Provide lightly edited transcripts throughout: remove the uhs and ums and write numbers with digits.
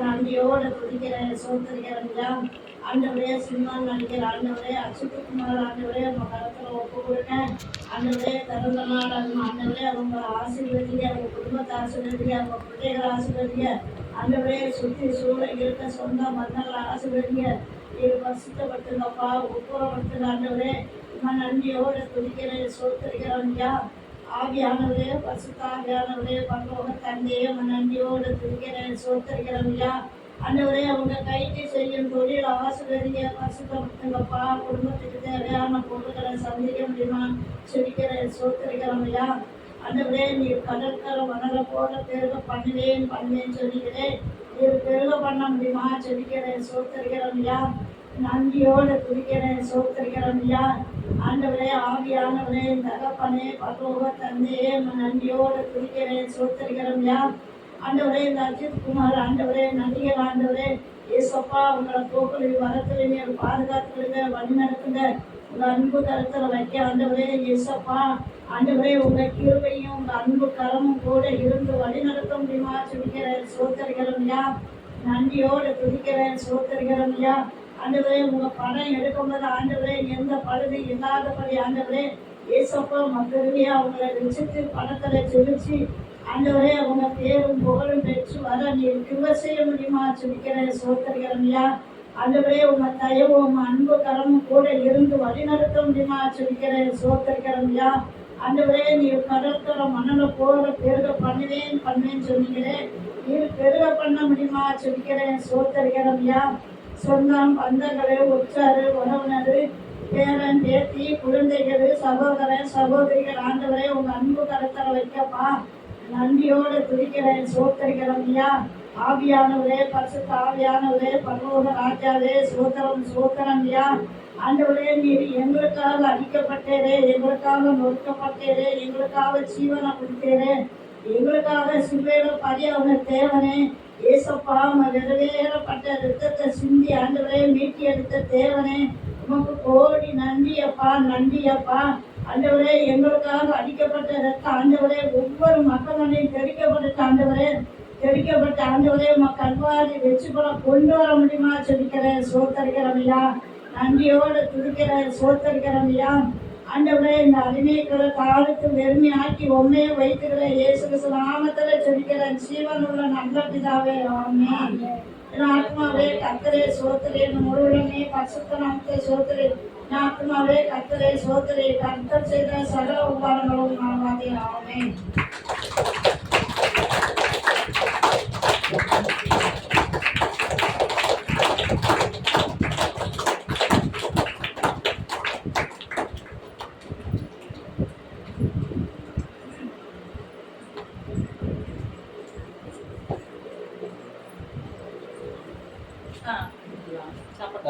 நன்றியோட துதிக்கிற சோதரிக்கிறா. ஆண்டவரே சினிமா நடிகர் ஆண்டவரே அச்சுக்குமார் ஆண்டவரே உங்க கருத்துல ஒப்பு கொடுங்க. ஆண்டவரே பிறந்த நாள் ஆண்டவரே அவங்க ஆசீர்வதிங்க, அவங்க குடும்பத்தை ஆசீர்வதிங்க, அவங்க பிள்ளைகளை ஆசீர்வதிங்க. ஆண்டவரே சுற்றி சூழ இருக்க சொந்த மன்னங்களை ஆசீர்வதிங்க. இது பரிசுத்தப்படுத்துங்கப்பா, ஒப்புரப்படுத்துங்க. ஆண்டவரே நன்றியோட துதிக்கிற சோதரிக்கிறா. ஆவியானவரே பரிசுத்த ஆவியானவரே பரலோக தந்தையே நன்றியோடு துதிக்கிறேன் சோத்தரிக்கிறோம் ஐயா. ஆண்டவரே அவங்க கைக்கு செய்யும் தொழில் ஆசிரியரிய பரிசுத்தப்படுத்துங்கப்பா. குடும்பத்துக்கு தேவையான பொருட்களை சந்திக்க முடியுமா செடிக்கிறேன் சோத்தரிக்கிறோம் ஐயா. ஆண்டவரே நீர் கடற்கரை மணலை போல பெருக பண்ணுவேன் சொல்லிக்கிறேன். நீர் பெருக பண்ண முடியுமா செடிக்கிறேன் சோத்தரிக்கிறோம் ஐயா. நன்றியோடு துதிக்கிறேன் சோத்தரிக்கிறோம் ஐயா. ஆண்டவரே ஆவியானவரே தகப்பனே பரலோக தந்தையே நன்றியோடு துதிக்கிறேன் சோத்தரிக்கிறோம் ஐயா. ஆண்டவரே இந்த அஜித் குமார் ஆண்டவரே நடிகர் ஆண்டவரே ஏசப்பா உங்களை போக்குலையும் வரத்துலையுமே பாதுகாத்துடுங்க, வழி நடத்துங்க. உங்க அன்பு கருத்தில் வைக்க ஆண்டவரே ஏசப்பா. ஆண்டவரே உங்க கிருபையும் உங்க அன்பு கரமும் கூட இருந்து வழி நடத்த முடியுமா துதிக்கிறேன் சோத்தரிக்கிறோம் ஐயா. நன்றியோடு துதிக்கிறேன் சோத்தரிக்கிறோம் ஐயா. ஆண்டவரே உங்க பணம் எடுக்கும்போது ஆண்டவரே எந்த பழுது இல்லாதபடி ஆண்டவரே ஏசப்பா மக்களுமையா அவங்களை வச்சுட்டு பணத்துல செலுத்தி ஆண்டவரே அவங்க பேரும் புகழும் பெற்று வர நீர் கிருபை செய்ய முடியுமா சொல்லிக்கிறேன் சோத்தரிக்கிறோம்யா. ஆண்டவரே உங்க தயவும் உங்க அன்பு கரமும் கூட இருந்து வழி நடத்த முடியுமா சொல்லிக்கிறேன் சோத்தரிக்கிறோம்யா. ஆண்டவரே நீர் கடற்கரை மணலை போற பெருக பண்ணுவேன் சொன்னீங்களே, நீர் பெருக பண்ண முடியுமா சொல்லிக்கிறேன் சோத்தரிக்கிறோம்யா. சொந்தம் பந்தங்களே உற்றாரு உறவினரு பேரன் பேத்தி குழந்தைகள் சகோதரன் சகோதரிகள் ஆண்டவரே உங்க அன்பு கருத்தரை வைக்கப்பா. நன்றியோடு துதிக்கிறேன் சோத்தரிக்கிறோம் ஐயா. ஆவியானவரே பரிசுத்த ஆவியானவரே பரலோக ராஜாவே சோத்திரம் ஐயா. ஆண்டவரே நீர் எங்களுக்காக அடிக்கப்பட்டேரே, எங்களுக்காக நொறுக்கப்பட்டேரே, எங்களுக்காக ஜீவனை கொடுத்தேரே, எங்களுக்காக சிலுவையில பரியாவன தேவனே ஏசப்பா. நிறைவேறப்பட்ட ரத்தத்தை சிந்தி ஆண்டவரே மீட்டி எடுத்த தேவனே உமக்கு கோடி நன்றியப்பா. ஆண்டவரே எங்களுக்காக அடிக்கப்பட்ட ரத்தம் ஆண்டவரே ஒவ்வொரு மக்களையும் தெரிக்கப்பட்ட ஆண்டவரே கல்வாரி வெற்றி போல கொண்டு வர முடியுமா சொல்லிக்கிறேன் சோத்தரிக்கிறோம் ஐயா. நன்றியோடு துதிக்கிறேன் சோத்தரிக்கிறோம் ஐயா. ஆண்டவரே இந்த அடிமைக்கிற காலத்து வெறுமையாக்கி உண்மையை வைத்துக்கிற இயேசு கிறிஸ்து நாமத்துல சொல்லிக்கிறேன் ஜீவனுள்ள நல்ல பிதாவே ஆமென். ஆத்மாவே கர்த்தரே சோத்திரே, முழுவதுமே பரிசுத்த நாமத்தை சோத்திரே. ஆத்மாவே கர்த்தரே சோத்திரே, கர்த்தர் செய்த சகல உபகாரங்களும் நாமாவே ஆமென்.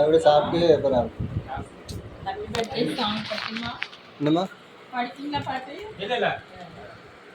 அப்படியே சாப்பிட்டு அப்புறம் என்னம்மா படிச்சீங்களா பாட்டு?